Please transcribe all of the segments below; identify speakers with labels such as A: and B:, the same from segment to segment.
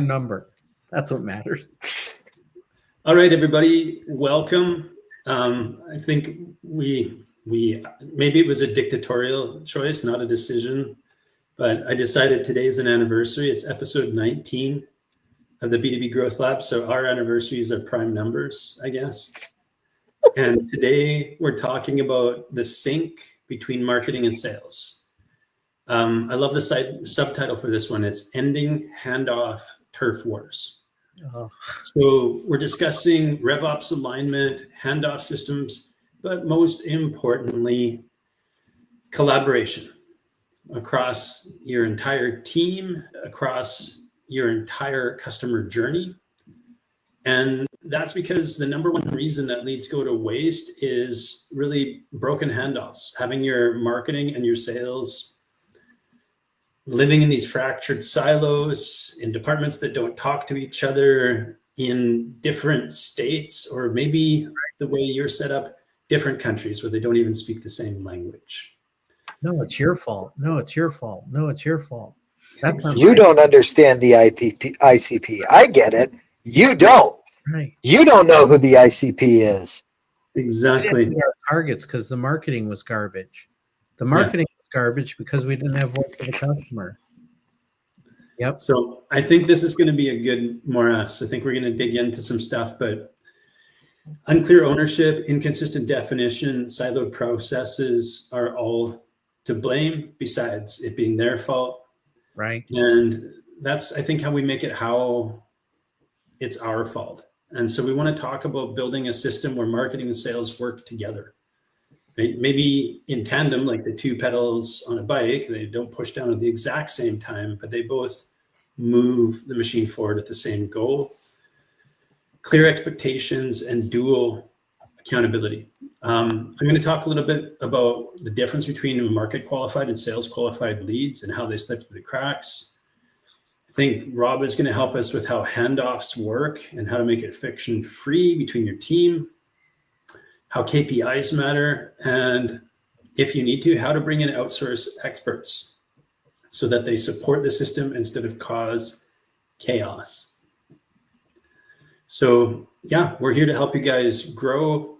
A: number. That's what matters.
B: All right, everybody, welcome. I think we maybe it was a dictatorial choice, not a decision, but I decided today's an anniversary. It's episode 19 of the B2B Growth Lab. So our anniversaries are prime numbers, I guess. And today we're talking about the sync between marketing and sales. I love the subtitle for this one. It's Ending Handoff Turf Wars. Oh. So we're discussing RevOps alignment, handoff systems, but most importantly, collaboration across your entire team, across your entire customer journey. And that's because the number one reason that leads go to waste is really broken handoffs, having your marketing and your sales living in these fractured silos in departments that don't talk to each other, in different states, or maybe the way you're set up, different countries where they don't even speak the same language.
A: No, it's your fault. No, it's your fault. No, it's your fault.
C: That's not you don't understand the ICP. I get it. You don't.
A: Right.
C: You don't know who the ICP is.
B: Exactly.
A: Our targets because the marketing was garbage. The marketing was garbage because we didn't have voice for the customer. Yep.
B: So I think this is going to be a good morass. I think we're going to dig into some stuff, but unclear ownership, inconsistent definition, siloed processes are all to blame besides it being their fault.
A: Right.
B: And that's, I think, how we make it how it's our fault. And so we want to talk about building a system where marketing and sales work together. Maybe in tandem, like the two pedals on a bike, they don't push down at the exact same time, but they both move the machine forward at the same goal. Clear expectations and dual accountability. I'm going to talk a little bit about the difference between market qualified and sales qualified leads and how they slip through the cracks. I think Rob is going to help us with how handoffs work and how to make it friction free between your team, how KPIs matter, and if you need to, how to bring in outsourced experts so that they support the system instead of cause chaos. So yeah, we're here to help you guys grow.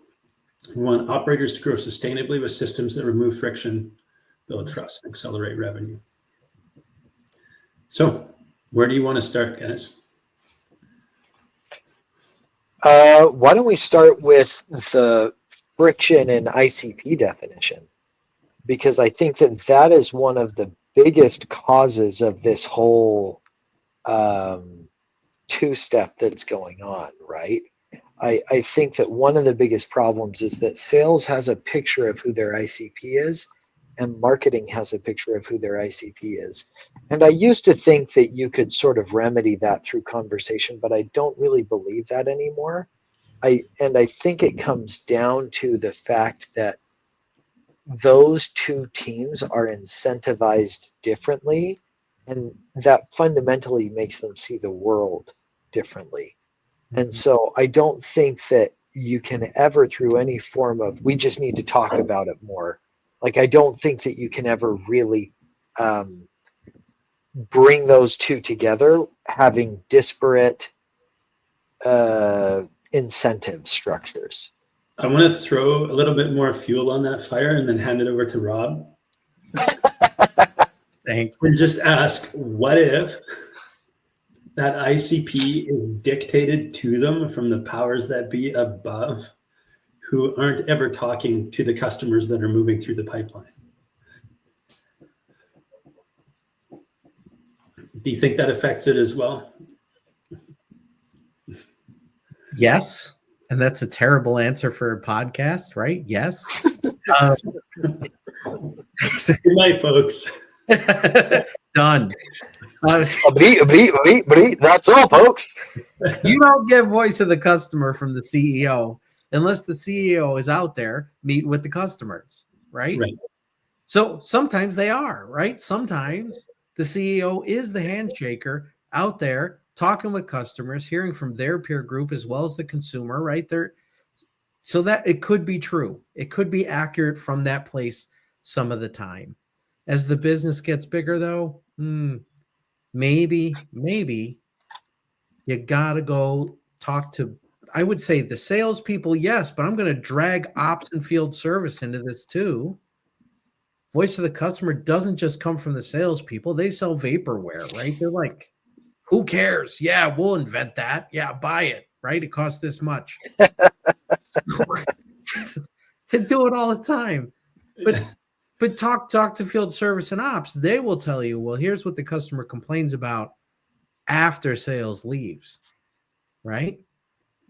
B: We want operators to grow sustainably with systems that remove friction, build trust, and accelerate revenue. So where do you want to start, guys?
C: Why don't we start with the friction in ICP definition? Because I think that is one of the biggest causes of this whole two-step that's going on, right? I think that one of the biggest problems is that sales has a picture of who their ICP is and marketing has a picture of who their ICP is. And I used to think that you could sort of remedy that through conversation, but I don't really believe that anymore. I think it comes down to the fact that those two teams are incentivized differently, and that fundamentally makes them see the world differently. And so I don't think that you can ever, through any form of, we just need to talk about it more. Like, I don't think that you can ever really bring those two together, having disparate incentive structures.
B: I want to throw a little bit more fuel on that fire and then hand it over to Rob.
A: Thanks.
B: And just ask, what if that ICP is dictated to them from the powers that be above, who aren't ever talking to the customers that are moving through the pipeline? Do you think that affects it as well?
A: Yes. And that's a terrible answer for a podcast, right? Yes.
B: Good night, folks.
A: Done.
C: That's all, folks.
A: You don't get voice of the customer from the CEO unless the CEO is out there meeting with the customers, right?
B: Right.
A: So sometimes they are, right? Sometimes the CEO is the handshaker out there talking with customers, hearing from their peer group as well as the consumer, right? So that it could be true. It could be accurate from that place some of the time. As the business gets bigger, though, maybe You got to go talk to, I would say the salespeople, yes, but I'm going to drag ops and field service into this too. Voice of the customer doesn't just come from the salespeople. They sell vaporware, right? They're like, who cares? Yeah, we'll invent that. Yeah, buy it, right? It costs this much. They do it all the time. But talk to field service and ops. They will tell you, well, here's what the customer complains about after sales leaves, right?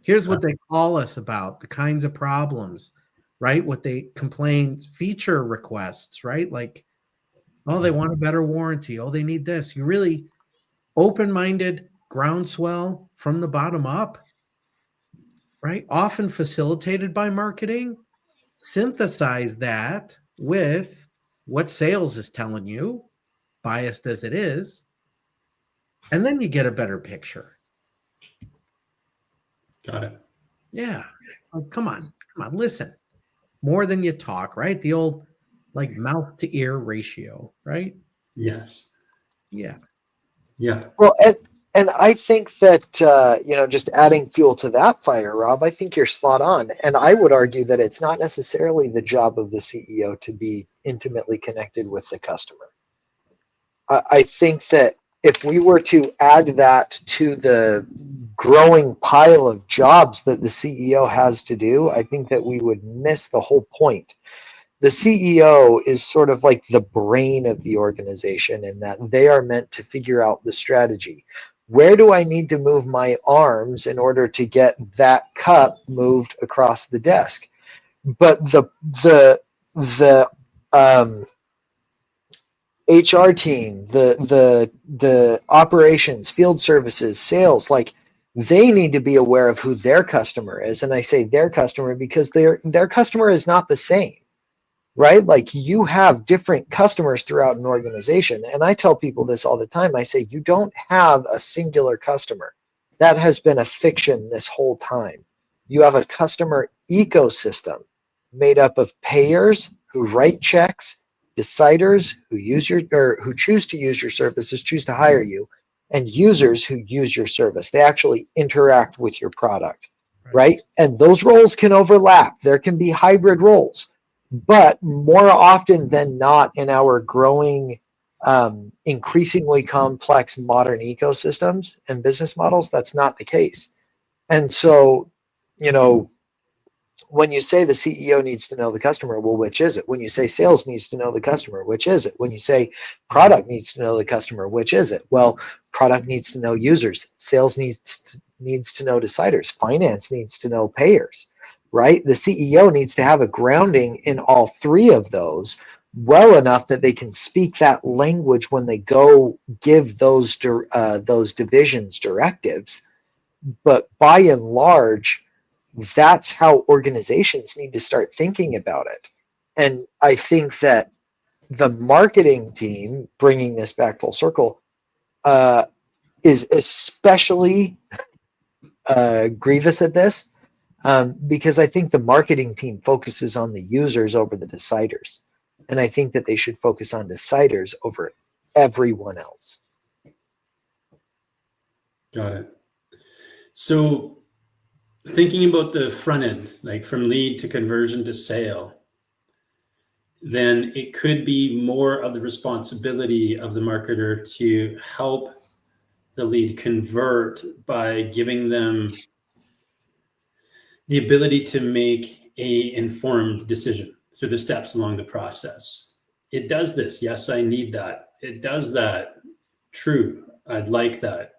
A: Here's what they call us about, the kinds of problems, right? What they complain, feature requests, right? Like, oh, they want a better warranty. Oh, they need this. You really open-minded groundswell from the bottom up, right? Often facilitated by marketing. Synthesize that with what sales is telling you, biased as it is, and then you get a better picture.
B: Got it.
A: Yeah. Oh, come on, listen. More than you talk, right? The old like mouth to ear ratio, right?
B: Yes.
A: Yeah.
B: Yeah.
C: Well, and I think that, just adding fuel to that fire, Rob, I think you're spot on. And I would argue that it's not necessarily the job of the CEO to be intimately connected with the customer. I think that if we were to add that to the growing pile of jobs that the CEO has to do, I think that we would miss the whole point. The CEO is sort of like the brain of the organization in that they are meant to figure out the strategy. Where do I need to move my arms in order to get that cup moved across the desk? But the HR team, the operations, field services, sales, like they need to be aware of who their customer is. And I say their customer because their customer is not the same, right? Like you have different customers throughout an organization. And I tell people this all the time. I say, you don't have a singular customer. That has been a fiction this whole time. You have a customer ecosystem made up of payers who write checks, deciders who who choose to use your services, choose to hire you, and users who use your service. They actually interact with your product, right? And those roles can overlap. There can be hybrid roles, but more often than not in our growing, increasingly complex modern ecosystems and business models, that's not the case. And so, when you say the CEO needs to know the customer, well, which is it? When you say sales needs to know the customer, which is it? When you say product needs to know the customer, which is it? Well, product needs to know users, sales needs to know deciders, finance needs to know payers, right? The CEO needs to have a grounding in all three of those well enough that they can speak that language when they go give those divisions directives. But by and large, that's how organizations need to start thinking about it. And I think that the marketing team, bringing this back full circle, is especially grievous at this, because I think the marketing team focuses on the users over the deciders. And I think that they should focus on deciders over everyone else.
B: Got it. So thinking about the front end, like from lead to conversion to sale, then it could be more of the responsibility of the marketer to help the lead convert by giving them the ability to make a informed decision through the steps along the process. It does this. Yes, I need that. It does that. True. I'd like that.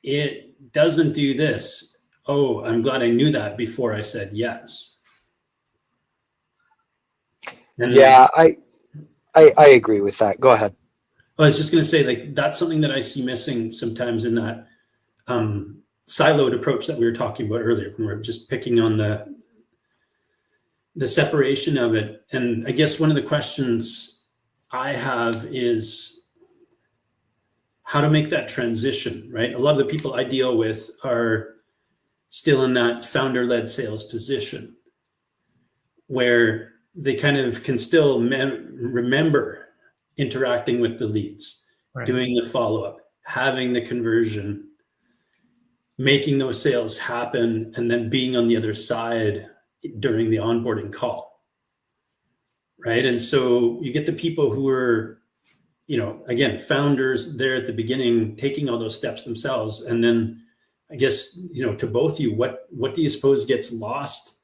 B: It doesn't do this. Oh, I'm glad I knew that before I said yes. And
C: yeah, I agree with that. Go ahead.
B: I was just going to say, like, that's something that I see missing sometimes in that siloed approach that we were talking about earlier, when we're just picking on the separation of it. And I guess one of the questions I have is how to make that transition, right? A lot of the people I deal with are still in that founder-led sales position where they kind of can still remember interacting with the leads, right, doing the follow-up, having the conversion, making those sales happen, and then being on the other side during the onboarding call, right? And so you get the people who are, again, founders there at the beginning, taking all those steps themselves. And then I guess, to both you, what do you suppose gets lost,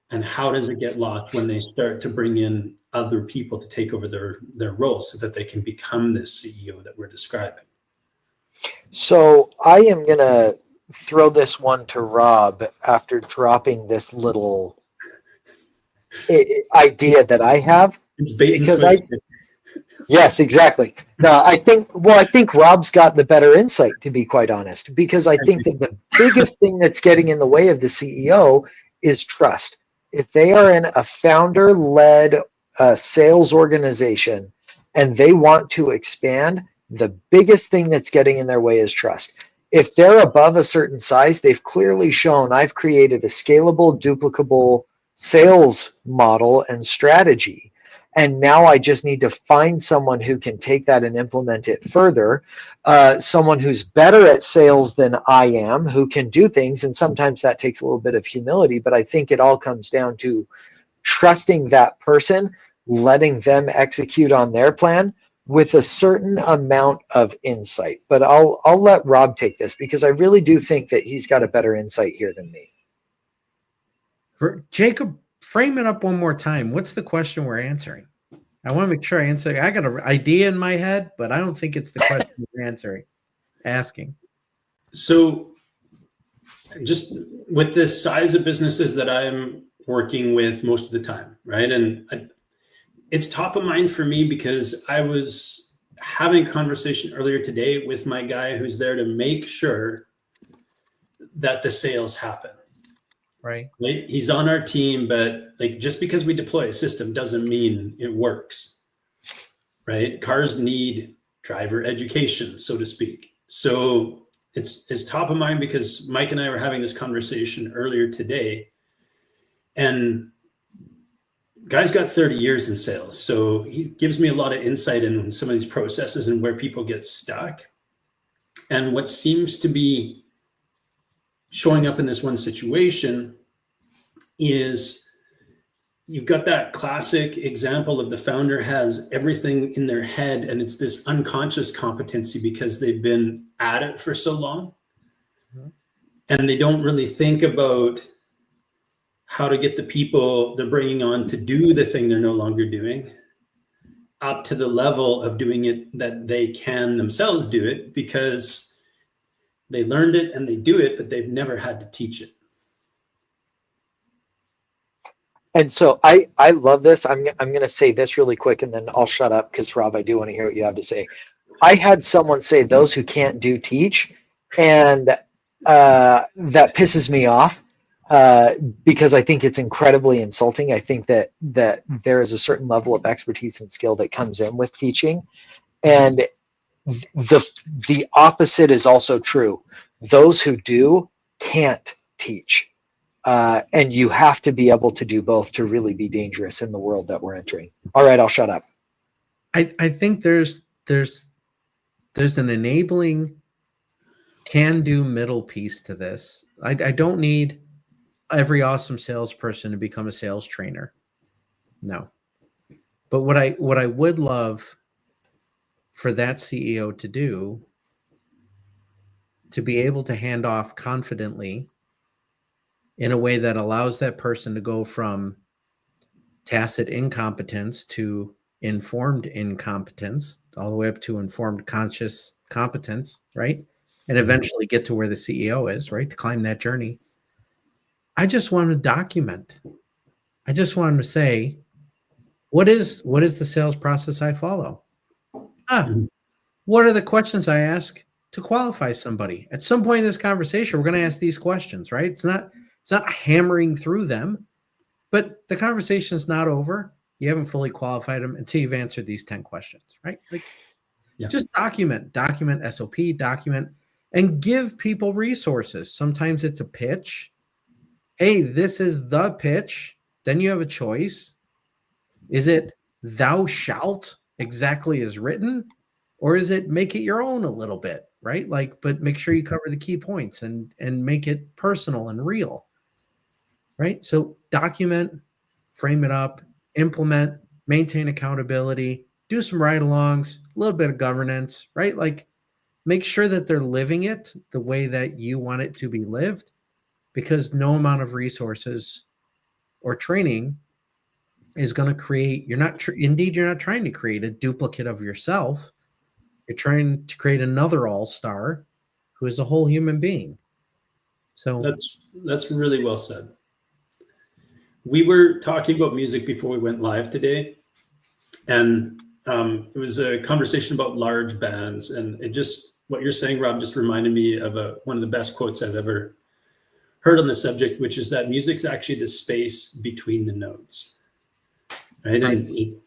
B: and how does it get lost when they start to bring in other people to take over their roles so that they can become this CEO that we're describing?
C: So I am going to throw this one to Rob after dropping this little idea that I have.
B: It's bait and
C: Because
B: switch.
C: Yes, exactly. No, I think Rob's got the better insight, to be quite honest, because I think that the biggest thing that's getting in the way of the CEO is trust. If they are in a founder-led sales organization and they want to expand, the biggest thing that's getting in their way is trust. If they're above a certain size, they've clearly shown, I've created a scalable, duplicable sales model and strategy. And now I just need to find someone who can take that and implement it further. Someone who's better at sales than I am, who can do things. And sometimes that takes a little bit of humility, but I think it all comes down to trusting that person, letting them execute on their plan with a certain amount of insight. But I'll let Rob take this, because I really do think that he's got a better insight here than me.
A: Jacob, frame it up one more time. What's the question we're answering? I want to make sure I answer. I got an idea in my head, but I don't think it's the question we're asking.
B: So just with the size of businesses that I'm working with most of the time, right? And it's top of mind for me because I was having a conversation earlier today with my guy who's there to make sure that the sales happen.
A: Right.
B: He's on our team, but like, just because we deploy a system doesn't mean it works, right? Cars need driver education, so to speak. So it's top of mind because Mike and I were having this conversation earlier today, and guy's got 30 years in sales. So he gives me a lot of insight in some of these processes and where people get stuck. And what seems to be showing up in this one situation is you've got that classic example of the founder has everything in their head, and it's this unconscious competency because they've been at it for so long. Mm-hmm. And they don't really think about how to get the people they're bringing on to do the thing they're no longer doing up to the level of doing it that they can themselves do it, because they learned it and they do it, but they've never had to teach it.
C: And so I love this. I'm going to say this really quick and then I'll shut up, because Rob, I do want to hear what you have to say. I had someone say those who can't do teach, and that pisses me off because I think it's incredibly insulting. I think that there is a certain level of expertise and skill that comes in with teaching, and the opposite is also true. Those who do can't teach. And you have to be able to do both to really be dangerous in the world that we're entering. All right, I'll shut up.
A: I think there's an enabling can-do middle piece to this. I don't need every awesome salesperson to become a sales trainer. No. But what I would love for that CEO to do, to be able to hand off confidently in a way that allows that person to go from tacit incompetence to informed incompetence, all the way up to informed conscious competence, right? And eventually get to where the CEO is, right? To climb that journey. I just want to document. I just want to say, what is the sales process I follow? What are the questions I ask to qualify somebody? At some point in this conversation, we're going to ask these questions, right? It's not hammering through them, but the conversation is not over. You haven't fully qualified them until you've answered these 10 questions, right? Just document SOP, document, and give people resources. Sometimes it's a pitch. Hey, this is the pitch. Then you have a choice. Is it thou shalt exactly as written, or is it make it your own a little bit, right? Like, but make sure you cover the key points and make it personal and real, right? So document, frame it up, implement, maintain accountability, do some ride-alongs, a little bit of governance, right? Like, make sure that they're living it the way that you want it to be lived, because no amount of resources or training is going to create, you're not trying to create a duplicate of yourself. You're trying to create another all-star who is a whole human being. So
B: that's really well said. We were talking about music before we went live today, and it was a conversation about large bands, and it just, what you're saying, Rob, just reminded me of one of the best quotes I've ever heard on the subject, which is that music's actually the space between the notes, right? And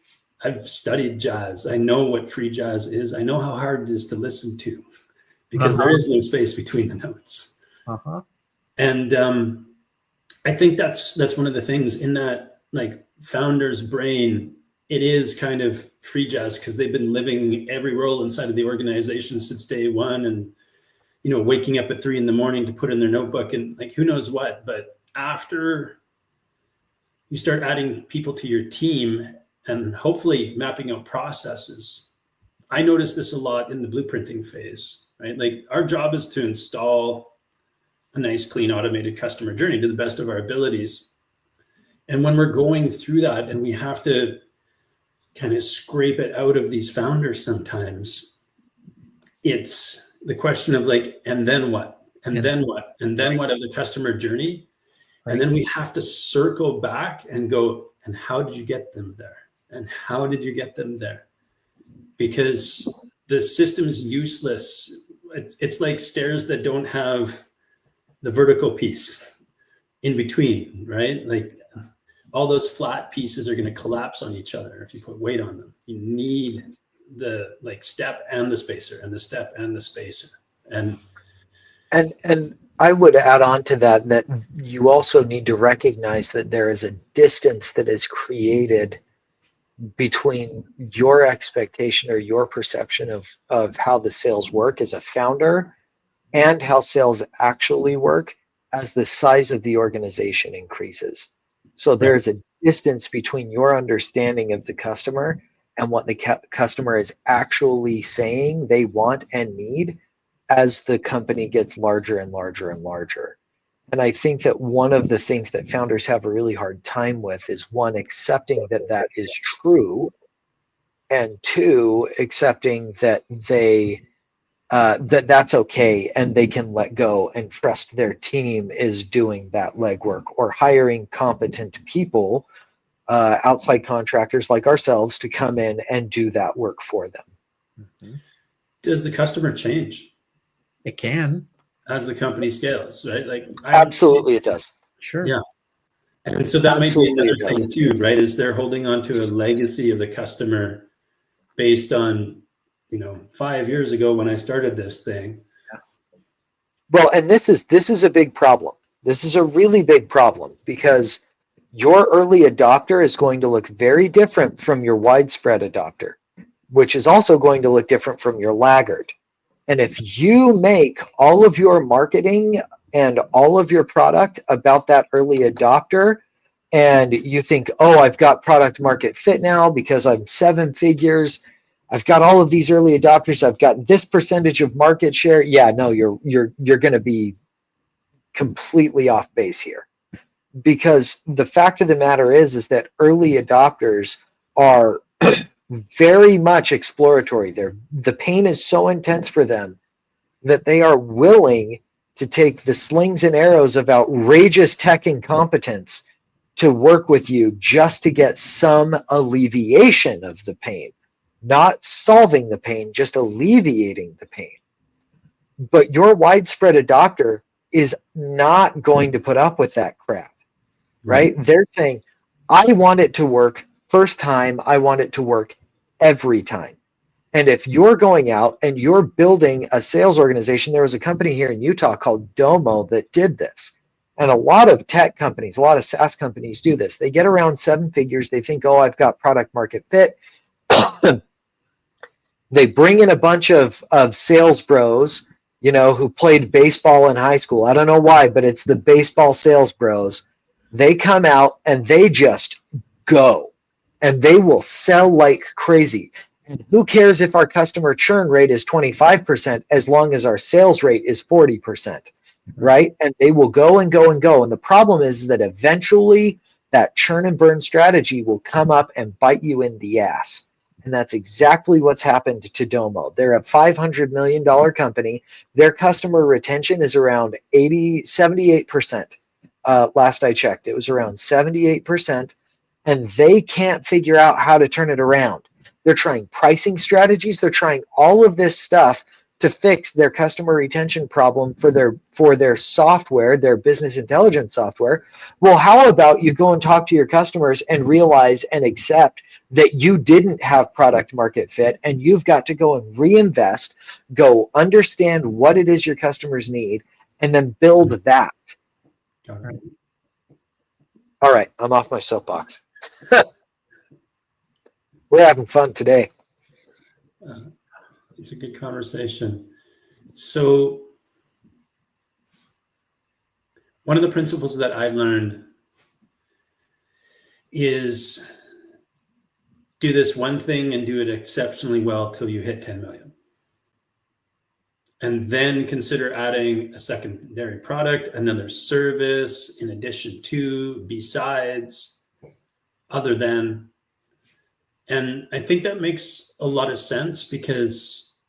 B: I've studied jazz. I know what free jazz is. I know how hard it is to listen to, because there is no space between the notes. And I think that's one of the things in that, like, founder's brain. It is kind of free jazz because they've been living every role inside of the organization since day one, and waking up at 3 a.m. to put in their notebook and, like, who knows what. But after you start adding people to your team and hopefully mapping out processes, I noticed this a lot in the blueprinting phase, right? Like, our job is to install a nice, clean, automated customer journey to the best of our abilities. And when we're going through that and we have to kind of scrape it out of these founders sometimes, it's the question of, like, and then what? And then what? And then what of the customer journey? And then we have to circle back and go, and how did you get them there? And how did you get them there? Because the system is useless. It's like stairs that don't have the vertical piece in between, right? Like, all those flat pieces are going to collapse on each other if you put weight on them. You need the, like, step and the spacer, and the step and the spacer. And
C: I would add on to that you also need to recognize that there is a distance that is created between your expectation or your perception of how the sales work as a founder and how sales actually work as the size of the organization increases. So there's a distance between your understanding of the customer and what the customer is actually saying they want and need as the company gets larger and larger and larger. And I think that one of the things that founders have a really hard time with is, one, accepting that that is true, and two, accepting that that's okay and they can let go and trust their team is doing that legwork, or hiring competent people, outside contractors like ourselves, to come in and do that work for them.
B: Does the customer change?
A: It can.
B: As the company scales, right? Like,
C: absolutely it does.
A: Sure.
B: Yeah. And so that might be another thing too, right? Is they're holding on to a legacy of the customer based on, 5 years ago when I started this thing.
C: Well, and this is a big problem. This is a really big problem, because your early adopter is going to look very different from your widespread adopter, which is also going to look different from your laggard. And if you make all of your marketing and all of your product about that early adopter, and you think, oh, I've got product market fit now because I'm 7 figures, I've got all of these early adopters, I've got this percentage of market share. Yeah, no, you're going to be completely off base here, because the fact of the matter is that early adopters are very much exploratory. The pain is so intense for them that they are willing to take the slings and arrows of outrageous tech incompetence to work with you just to get some alleviation of the pain, not solving the pain, just alleviating the pain. But your widespread adopter is not going to put up with that crap, right? They're saying, I want it to work first time, I want it to work every time. And if you're going out and you're building a sales organization, there was a company here in Utah called Domo that did this. And a lot of tech companies, a lot of SaaS companies do this. They get around 7 figures. They think, oh, I've got product market fit. They bring in a bunch of sales bros you know, who played baseball in high school. I don't know why, but it's the baseball sales bros. They come out and they just go, and they will sell like crazy. And who cares if our customer churn rate is 25% as long as our sales rate is 40%, right? And they will go and go and go. And the problem is that eventually that churn and burn strategy will come up and bite you in the ass. And that's exactly what's happened to Domo. They're a $500 million company. Their customer retention is around 78%. Last I checked, it was around 78%. And they can't figure out how to turn it around. They're trying pricing strategies. They're trying all of this stuff to fix their customer retention problem for their software, their business intelligence software. Well, how about you go and talk to your customers and realize and accept that you didn't have product market fit, and you've got to go and reinvest, go understand what it is your customers need, and then build that. All right, I'm off my soapbox. We're having fun today.
B: It's a good conversation. So one of the principles that I learned is do this one thing and do it exceptionally well till you hit 10 million. And then consider adding a secondary product, another service, in addition to, besides, other than. And I think that makes a lot of sense, because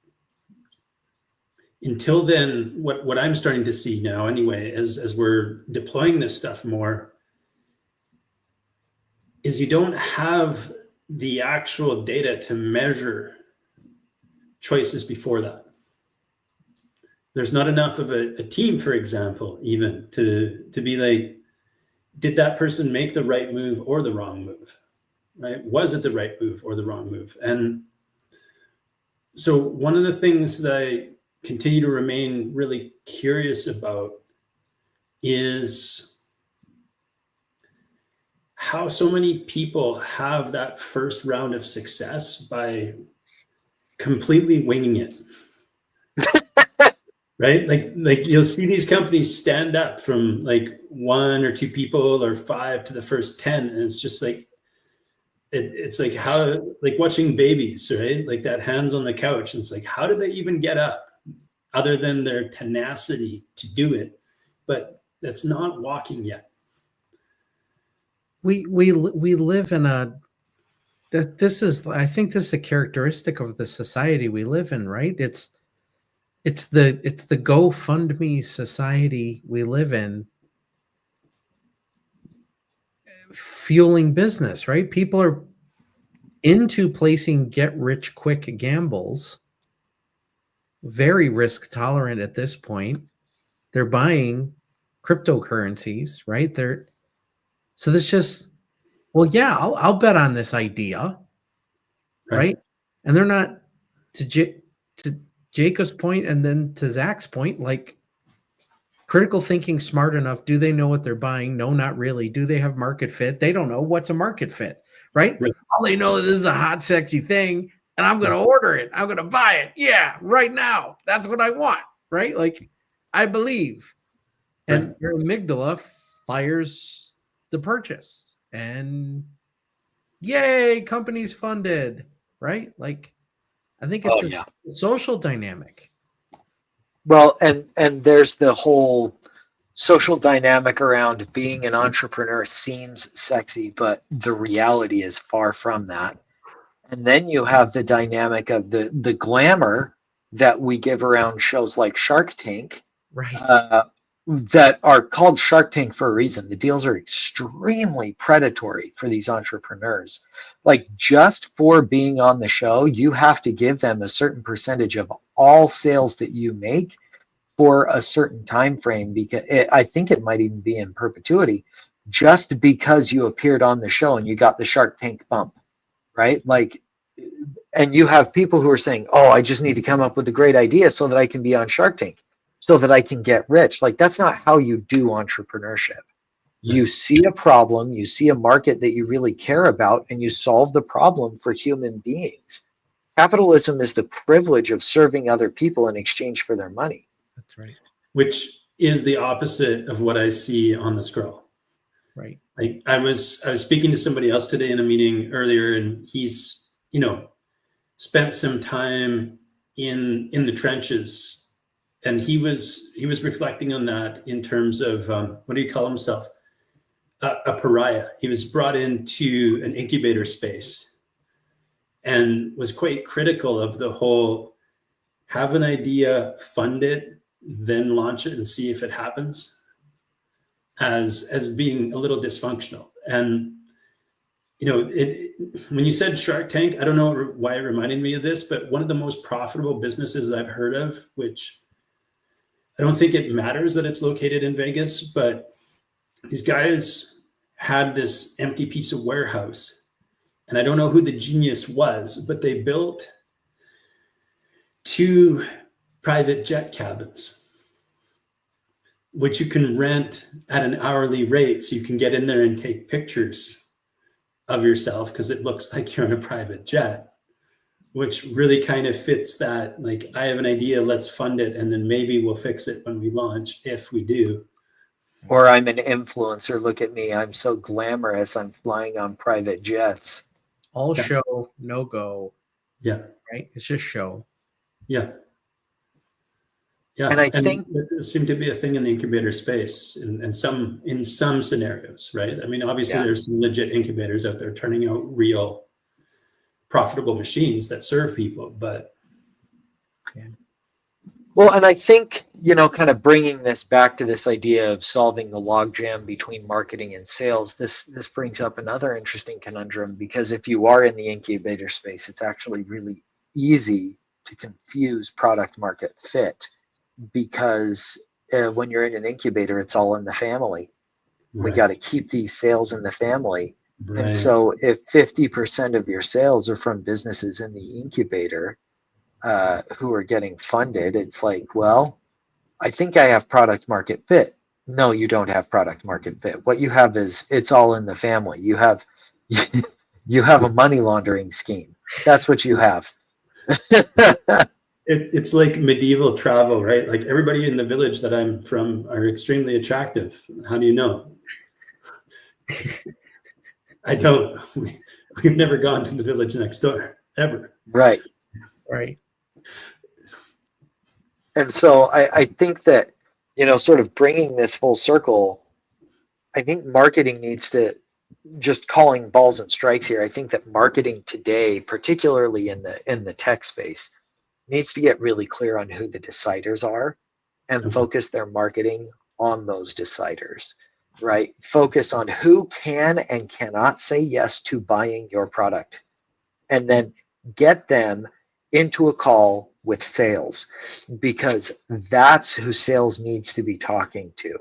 B: until then, what I'm starting to see now anyway, as we're deploying this stuff more, is you don't have the actual data to measure choices before that. There's not enough of a team, for example, even to be like, did that person make the right move or the wrong move? Right? Was it the right move or the wrong move? And so one of the things that I continue to remain really curious about is how so many people have that first round of success by completely winging it. Right? Like you'll see these companies stand up from like 1 or 2 people or 5 to the first 10. And it's just like, it's like how, like watching babies, right? Like that hands on the couch. And it's like, how did they even get up other than their tenacity to do it? But that's not walking yet.
A: We live in I think this is a characteristic of the society we live in, right? It's the GoFundMe society we live in, fueling business, right? People are into placing get rich quick gambles, very risk tolerant at this point. They're buying cryptocurrencies, right? So this just, well, yeah, I'll bet on this idea, right? And they're not, to Jacob's point, and then to Zach's point, like critical thinking, smart enough. Do they know what they're buying? No, not really. Do they have market fit? They don't know what's a market fit, right? All they know is this is a hot, sexy thing, and I'm going to order it. I'm going to buy it. Yeah, right now. That's what I want, right? Like, I believe. And your amygdala fires the purchase, and yay, company's funded, right? Like, I think it's a social dynamic.
C: Well, and there's the whole social dynamic around being an entrepreneur seems sexy, but the reality is far from that. And then you have the dynamic of the glamour that we give around shows like Shark Tank,
A: right?
C: That are called Shark Tank for a reason. The deals are extremely predatory for these entrepreneurs. Like, just for being on the show, you have to give them a certain percentage of all sales that you make for a certain time frame, because I think it might even be in perpetuity, just because you appeared on the show and you got the Shark Tank bump, right? Like, and you have people who are saying, oh, I just need to come up with a great idea so that I can be on Shark Tank, so that I can get rich. Like, that's not how you do entrepreneurship. You see a problem, you see a market that you really care about, and you solve the problem for human beings. Capitalism is the privilege of serving other people in exchange for their money.
A: That's right.
B: which is the opposite of what I see on the scroll.
A: Right.
B: I was speaking to somebody else today in a meeting earlier, and he's, spent some time in the trenches, and he was reflecting on that in terms of what do you call himself? A pariah. He was brought into an incubator space and was quite critical of the whole have an idea, fund it, then launch it and see if it happens, as being a little dysfunctional. And when you said Shark Tank, I don't know why it reminded me of this, but one of the most profitable businesses I've heard of, which I don't think it matters that it's located in Vegas, but these guys had this empty piece of warehouse, and I don't know who the genius was, but they built 2 private jet cabins, which you can rent at an hourly rate, so you can get in there and take pictures of yourself because it looks like you're on a private jet, which really kind of fits that, like, I have an idea, let's fund it, and then maybe we'll fix it when we launch, if we do.
C: Or I'm an influencer. Look at me. I'm so glamorous. I'm flying on private jets.
A: All show, no go.
B: Yeah.
A: Right. It's just show.
B: Yeah. Yeah.
C: And I think
B: it seemed to be a thing in the incubator space in some scenarios, right? I mean, obviously there's some legit incubators out there turning out real profitable machines that serve people, but.
A: Yeah.
C: Well, and I think, kind of bringing this back to this idea of solving the logjam between marketing and sales, this brings up another interesting conundrum, because if you are in the incubator space, it's actually really easy to confuse product market fit, because when you're in an incubator, it's all in the family.
B: Right.
C: We got to keep these sales in the family.
B: Right.
C: And so if 50% of your sales are from businesses in the incubator, who are getting funded, it's like, well, I think I have product market fit. No, you don't have product market fit. What you have is it's all in the family. You have a money laundering scheme. That's what you have.
B: It's like medieval travel, right? Like, everybody in the village that I'm from are extremely attractive. How do you know? I don't. We've never gone to the village next door, ever.
C: Right.
A: Right.
C: And so I think that, sort of bringing this full circle, I think marketing needs to, just calling balls and strikes here, I think that marketing today, particularly in the tech space, needs to get really clear on who the deciders are and focus their marketing on those deciders, right? Focus on who can and cannot say yes to buying your product, and then get them into a call with sales, because that's who sales needs to be talking to.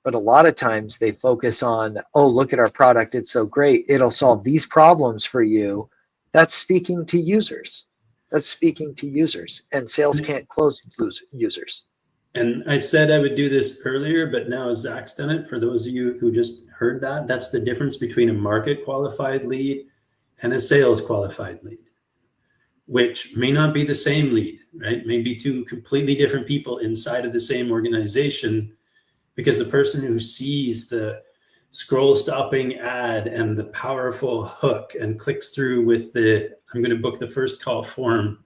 C: But a lot of times they focus on, oh, look at our product, it's so great, it'll solve these problems for you. That's speaking to users. And sales can't close users.
B: And I said I would do this earlier, but now Zach's done it. For those of you who just heard that, that's the difference between a market qualified lead and a sales qualified lead, which may not be the same lead, right? Maybe 2 completely different people inside of the same organization, because the person who sees the scroll stopping ad and the powerful hook and clicks through with the, I'm going to book the first call form,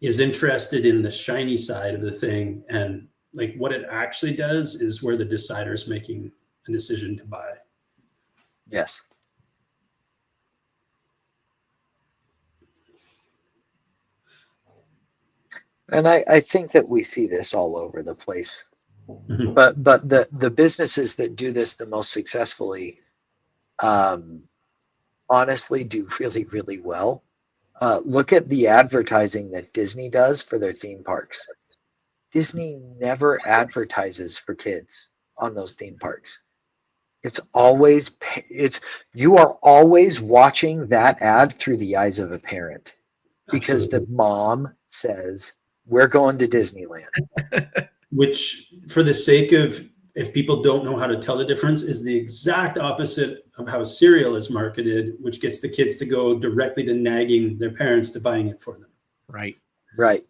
B: is interested in the shiny side of the thing. And like, what it actually does is where the decider is making a decision to buy.
C: Yes. And I think that we see this all over the place.
B: Mm-hmm.
C: But the businesses that do this the most successfully, honestly, do really, really well. Look at the advertising that Disney does for their theme parks. Disney never advertises for kids on those theme parks. You are always watching that ad through the eyes of a parent, because
B: Absolutely.
C: the mom says, we're going to Disneyland.
B: Which, for the sake of, if people don't know how to tell the difference, is the exact opposite of how cereal is marketed, which gets the kids to go directly to nagging their parents to buying it for them.
A: Right.
C: Right.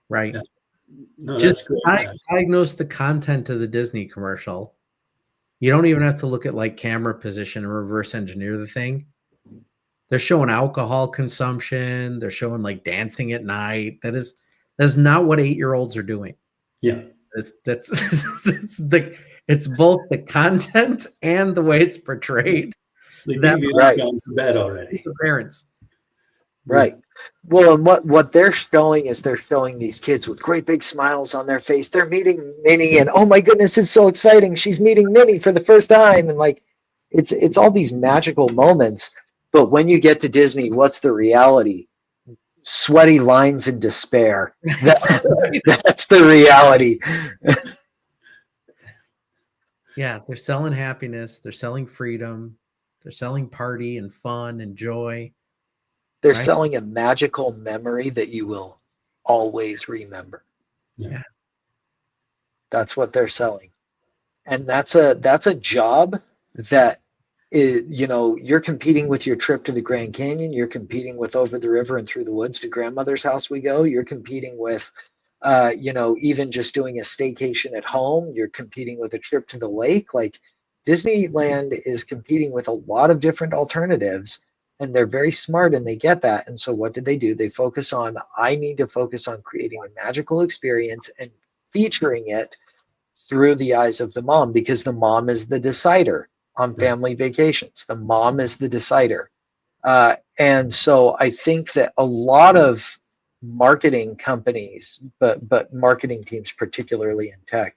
A: Right.
B: Yeah. No,
A: Just
B: that's great. Zach.
A: diagnose the content of the Disney commercial. You don't even have to look at like camera position and reverse engineer the thing. They're showing alcohol consumption. They're showing like dancing at night. That's not what 8-year-olds are doing.
B: Yeah.
A: That's it's both the content and the way it's portrayed.
B: Sleeping Beauty's
C: Right.
B: gone to bed already.
A: The parents.
C: Right. Well, and what they're showing is they're showing these kids with great big smiles on their face. They're meeting Minnie, and oh my goodness, it's so exciting. She's meeting Minnie for the first time, and like it's all these magical moments. But when you get to Disney, what's the reality? Sweaty lines and despair. That's the reality.
A: Yeah, they're selling happiness. They're selling freedom. They're selling party and fun and joy.
C: They're
A: Right.
C: selling a magical memory that you will always remember.
B: Yeah.
C: That's what they're selling. And that's a job that is, you're competing with your trip to the Grand Canyon. You're competing with over the river and through the woods to grandmother's house we go. You're competing with, even just doing a staycation at home. You're competing with a trip to the lake. Like Disneyland is competing with a lot of different alternatives, and they're very smart and they get that. And so what did they do? They focus on, I need to focus on creating a magical experience and featuring it through the eyes of the mom, because the mom is the decider on family vacations. The mom is the decider. And so I think that a lot of marketing companies, but marketing teams, particularly in tech,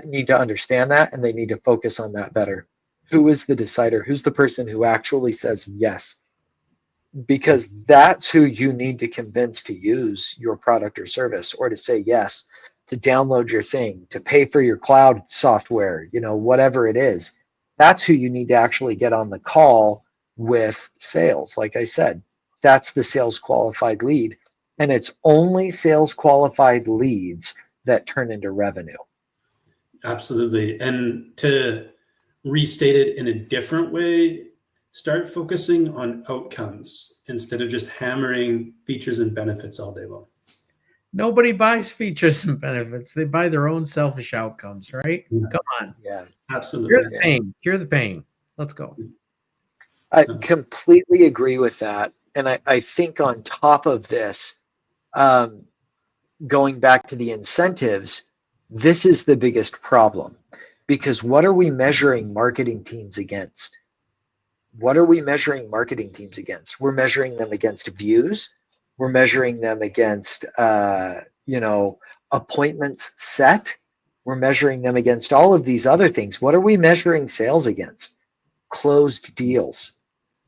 C: need to understand that, and they need to focus on that better. Who is the decider? Who's the person who actually says yes? Because that's who you need to convince to use your product or service, or to say yes, to download your thing, to pay for your cloud software, whatever it is. That's who you need to actually get on the call with sales. Like I said, that's the sales qualified lead. And it's only sales qualified leads that turn into revenue.
B: Absolutely. And to restate it in a different way, start focusing on outcomes instead of just hammering features and benefits all day long.
A: Nobody buys features and benefits. They buy their own selfish outcomes, right?
B: Yeah.
A: Come on.
C: Yeah.
B: Absolutely.
A: Cure the pain. Cure the pain. Let's go.
C: I completely agree with that. And I think on top of this, going back to the incentives, this is the biggest problem. Because what are we measuring marketing teams against? What are we measuring marketing teams against? We're measuring them against views. We're measuring them against, appointments set. We're measuring them against all of these other things. What are we measuring sales against? Closed deals.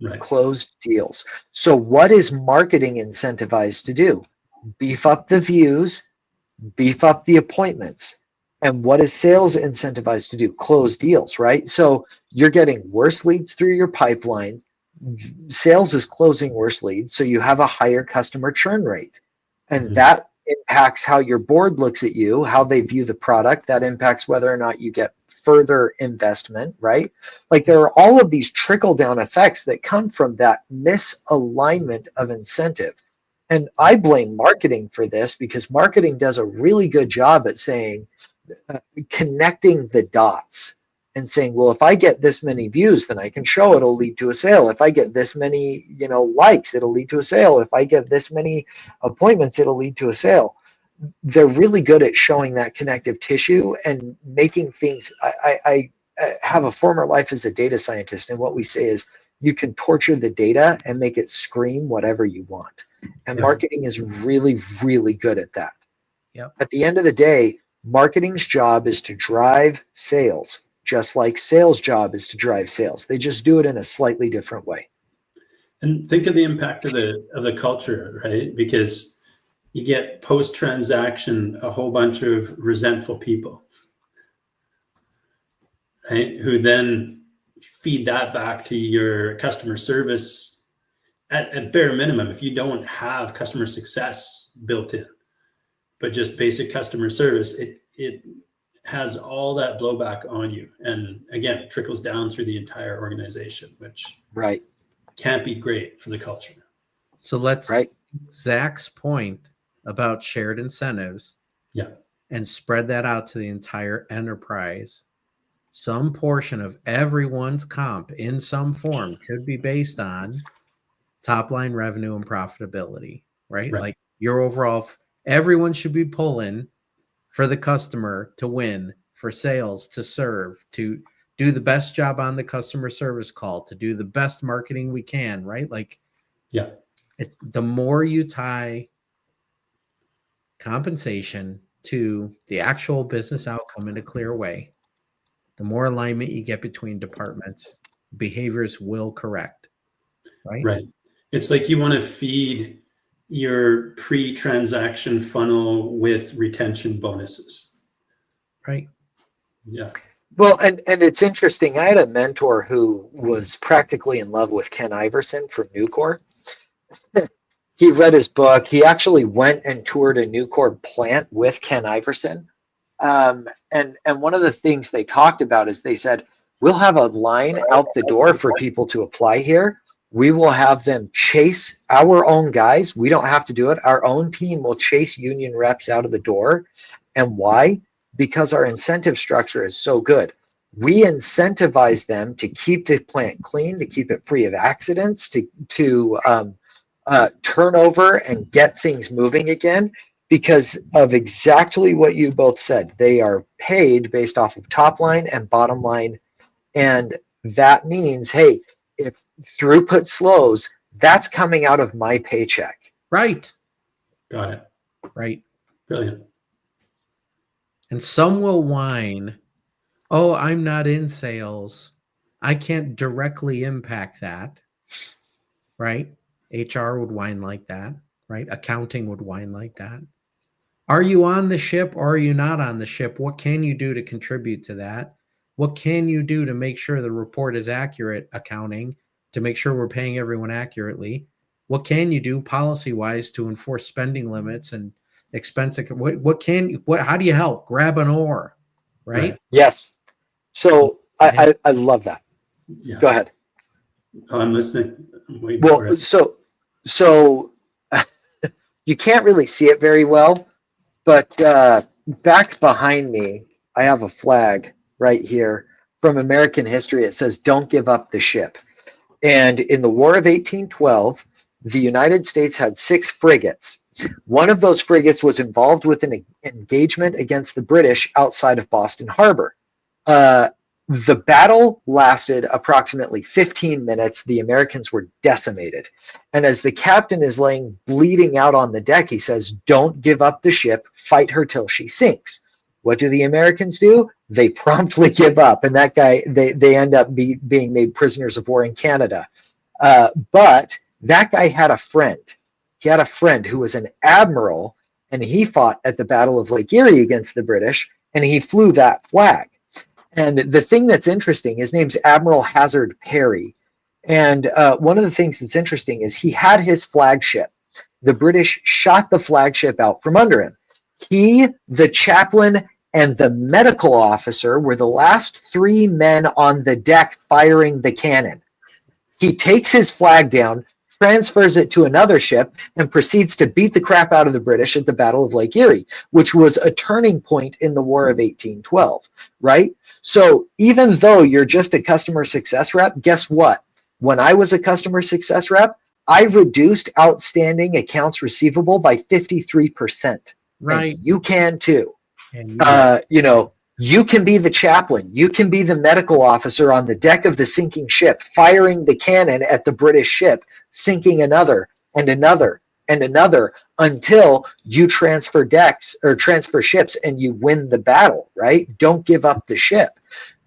B: Right.
C: Closed deals. So what is marketing incentivized to do? Beef up the views, beef up the appointments. And what is sales incentivized to do? Close deals, right? So you're getting worse leads through your pipeline. Sales is closing worse leads, so you have a higher customer churn rate. And that impacts how your board looks at you, how they view the product. That impacts whether or not you get further investment, right? Like there are all of these trickle down effects that come from that misalignment of incentive. And I blame marketing for this, because marketing does a really good job at saying, connecting the dots and saying, well, if I get this many views, then I can show it'll lead to a sale. If I get this many, likes, it'll lead to a sale. If I get this many appointments, it'll lead to a sale. They're really good at showing that connective tissue and making things. I have a former life as a data scientist, and what we say is you can torture the data and make it scream whatever you want. And marketing is really, really good at that.
A: Yep.
C: At the end of the day, marketing's job is to drive sales, just like sales' job is to drive sales. They just do it in a slightly different way.
B: And think of the impact of the culture, right? Because you get post-transaction a whole bunch of resentful people, right? Who then feed that back to your customer service at bare minimum. If you don't have customer success built in, but just basic customer service, it has all that blowback on you. And again, it trickles down through the entire organization, which can't be great for the culture.
A: So let's Zach's point about shared incentives.
B: Yeah.
A: and spread that out to the entire enterprise, some portion of everyone's comp in some form should be based on top line revenue and profitability, right?
B: Right.
A: Like your overall, everyone should be pulling for the customer to win, for sales to serve, to do the best job on the customer service call, to do the best marketing we can, right? Like,
B: Yeah.
A: it's the more you tie compensation to the actual business outcome in a clear way, the more alignment you get between departments, behaviors will correct, right?
B: Right. It's like you want to feed your pre-transaction funnel with retention bonuses.
A: Right.
B: Yeah.
C: Well, and it's interesting. I had a mentor who was practically in love with Ken Iverson from Nucor. He read his book. He actually went and toured a Nucor plant with Ken Iverson. And one of the things they talked about is they said, we'll have a line out the door for people to apply here. We will have them chase our own guys. We don't have to do it. Our own team will chase union reps out of the door. And why? Because our incentive structure is so good. We incentivize them to keep the plant clean, to keep it free of accidents, to turn over and get things moving again, because of exactly what you both said. They are paid based off of top line and bottom line. And that means, hey, if throughput slows, that's coming out of my paycheck.
A: Right.
B: Got it.
A: Right.
B: Brilliant.
A: And some will whine, oh, I'm not in sales, I can't directly impact that, right? HR would whine like that, right? Accounting would whine like that. Are you on the ship or are you not on the ship? What can you do to contribute to that? What can you do to make sure the report is accurate, accounting, to make sure we're paying everyone accurately? What can you do policy-wise to enforce spending limits and expense? How do you help? Grab an oar, right?
C: Yes. So I love that.
B: Yeah.
C: Go ahead.
B: Oh, I'm listening. I'm waiting for
C: Well,
B: it.
C: so you can't really see it very well, but back behind me, I have a flag right here from American history. It says, "Don't give up the ship." And in the War of 1812, the United States had 6 frigates. One of those frigates was involved with an engagement against the British outside of Boston Harbor. The battle lasted approximately 15 minutes. The Americans were decimated. And as the captain is laying bleeding out on the deck, he says, "Don't give up the ship. Fight her till she sinks." What do the Americans do? They promptly give up. And that guy, they end up being made prisoners of war in Canada. But that guy had a friend. He had a friend who was an admiral, and he fought at the Battle of Lake Erie against the British, and he flew that flag. And the thing that's interesting, his name's Admiral Hazard Perry. And one of the things that's interesting is he had his flagship. The British shot the flagship out from under him. He, the chaplain, and the medical officer were the last 3 men on the deck firing the cannon. He takes his flag down, transfers it to another ship, and proceeds to beat the crap out of the British at the Battle of Lake Erie, which was a turning point in the War of 1812, right? So even though you're just a customer success rep, guess what? When I was a customer success rep, I reduced outstanding accounts receivable by 53%.
A: Right.
C: And you can too.
A: And
C: You can be the chaplain. You can be the medical officer on the deck of the sinking ship, firing the cannon at the British ship, sinking another and another and another until you transfer decks or transfer ships and you win the battle, right? Don't give up the ship.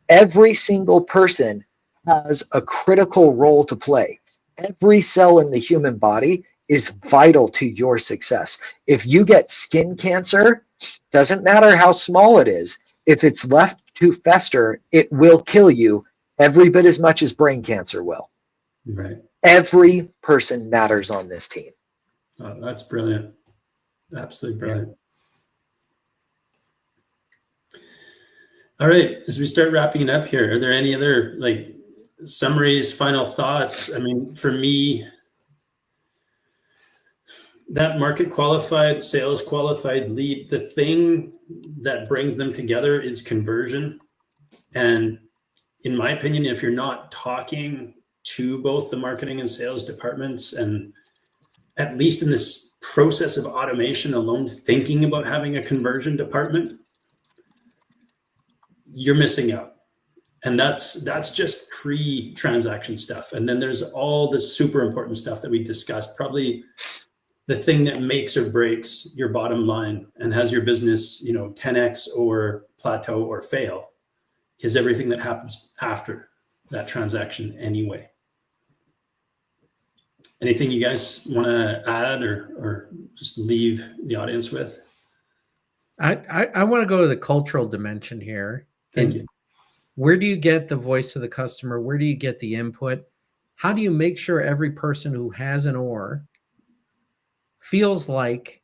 C: Every single person has a critical role to play. Every cell in the human body is vital to your success. If you get skin cancer, doesn't matter how small it is, if it's left to fester, it will kill you every bit as much as brain cancer will.
B: Right.
C: Every person matters on this team.
B: Oh, that's brilliant. Absolutely brilliant. All right. As we start wrapping it up here, are there any other summaries, final thoughts? I mean, for me, that market qualified, sales qualified lead, the thing that brings them together is conversion. And in my opinion, if you're not talking to both the marketing and sales departments, and at least in this process of automation alone, thinking about having a conversion department, you're missing out. And that's just pre-transaction stuff. And then there's all the super important stuff that we discussed, probably the thing that makes or breaks your bottom line and has your business, 10x or plateau or fail, is everything that happens after that transaction anyway. Anything you guys want to add or just leave the audience with?
A: I want to go to the cultural dimension here.
B: Thank you.
A: Where do you get the voice of the customer? Where do you get the input? How do you make sure every person who has an OR feels like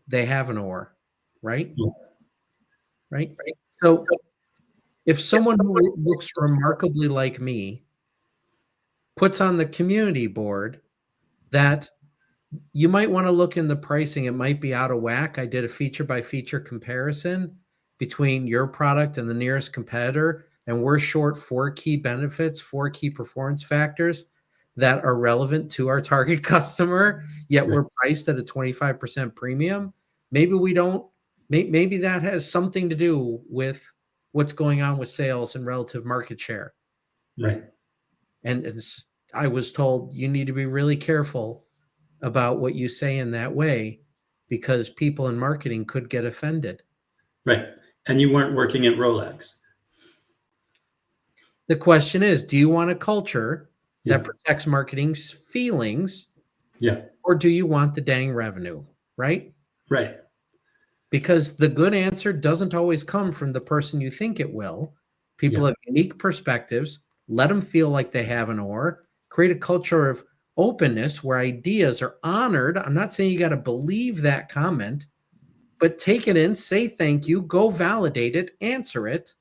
A: they have an OR, right?
B: Yeah.
A: Right. So if someone who looks remarkably like me puts on the community board that you might want to look in the pricing, it might be out of whack. I did a feature by feature comparison between your product and the nearest competitor, and we're short 4 key benefits, 4 key performance factors that are relevant to our target customer, yet we're priced at a 25% premium. Maybe we don't, maybe that has something to do with what's going on with sales and relative market share.
B: Right.
A: And I was told you need to be really careful about what you say in that way because people in marketing could get offended.
B: Right. And you weren't working at Rolex.
A: The question is, do you want a culture that protects marketing's feelings?
B: Yeah.
A: Or do you want the dang revenue? Right?
B: Right.
A: Because the good answer doesn't always come from the person you think it will. People have unique perspectives. Let them feel like they have an OR. Create a culture of openness where ideas are honored. I'm not saying you got to believe that comment, but take it in, say thank you, go validate it, answer it,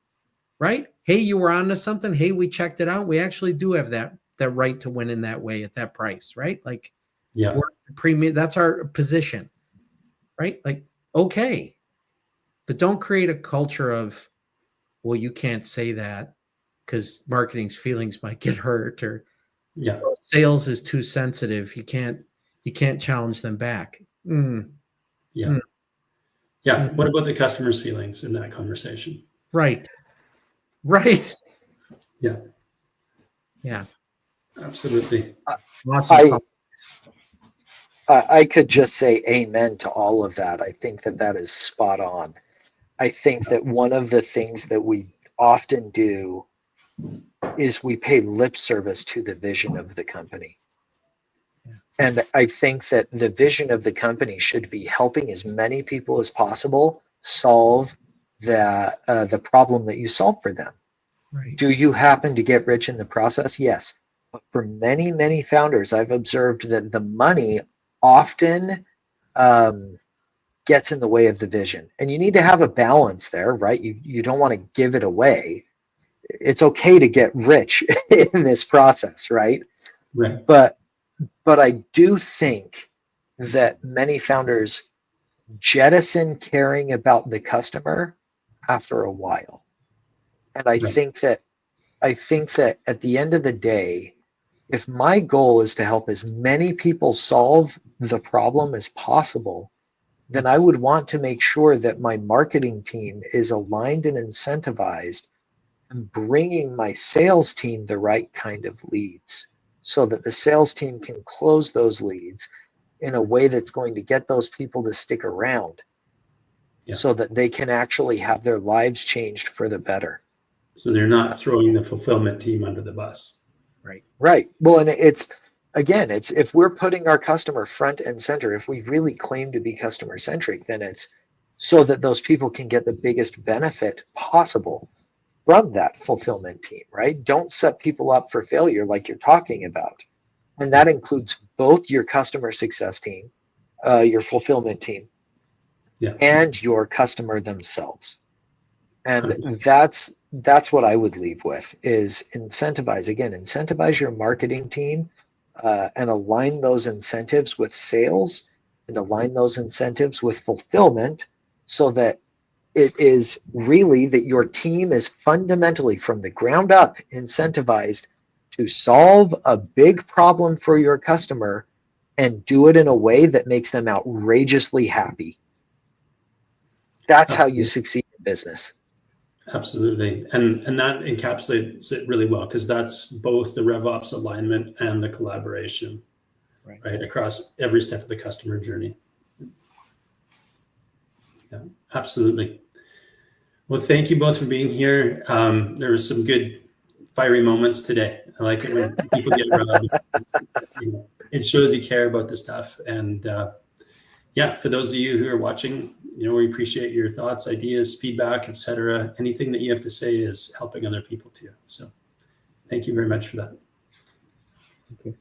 A: right? Hey, you were on to something. Hey, we checked it out. We actually do have that right to win in that way at that price, right? Like, we're premium. That's our position, right? Like, okay, but don't create a culture of, well, you can't say that because marketing's feelings might get hurt, or sales is too sensitive. You can't challenge them back.
B: What about the customer's feelings in that conversation?
A: Right. Yeah,
B: absolutely.
C: I could just say amen to all of that. I think that is spot on. I think that one of the things that we often do is we pay lip service to the vision of the company. And I think that the vision of the company should be helping as many people as possible solve the problem that you solve for them.
A: Right.
C: Do you happen to get rich in the process? Yes. But for many, many founders, I've observed that the money often gets in the way of the vision. And you need to have a balance there, right? You don't want to give it away. It's okay to get rich in this process, right?
B: Right.
C: But I do think that many founders jettison caring about the customer after a while. And I think that at the end of the day, if my goal is to help as many people solve the problem as possible, then I would want to make sure that my marketing team is aligned and incentivized and bringing my sales team the right kind of leads so that the sales team can close those leads in a way that's going to get those people to stick around so that they can actually have their lives changed for the better.
B: So they're not throwing the fulfillment team under the bus.
C: Right. Well, and it's if we're putting our customer front and center, if we really claim to be customer centric, then it's so that those people can get the biggest benefit possible from that fulfillment team, right? Don't set people up for failure like you're talking about. And that includes both your customer success team, your fulfillment team, and your customer themselves. And that's what I would leave with is incentivize your marketing team and align those incentives with sales and align those incentives with fulfillment so that it is really that your team is fundamentally from the ground up incentivized to solve a big problem for your customer and do it in a way that makes them outrageously happy. That's how you succeed in business.
B: Absolutely. And that encapsulates it really well, because that's both the RevOps alignment and the collaboration, right, across every step of the customer journey. Yeah, absolutely. Well, thank you both for being here. There was some good fiery moments today. I like it when people get rubbed. It shows you care about the stuff. And yeah, for those of you who are watching, we appreciate your thoughts, ideas, feedback, etc. Anything that you have to say is helping other people too. So thank you very much for that.
A: Okay.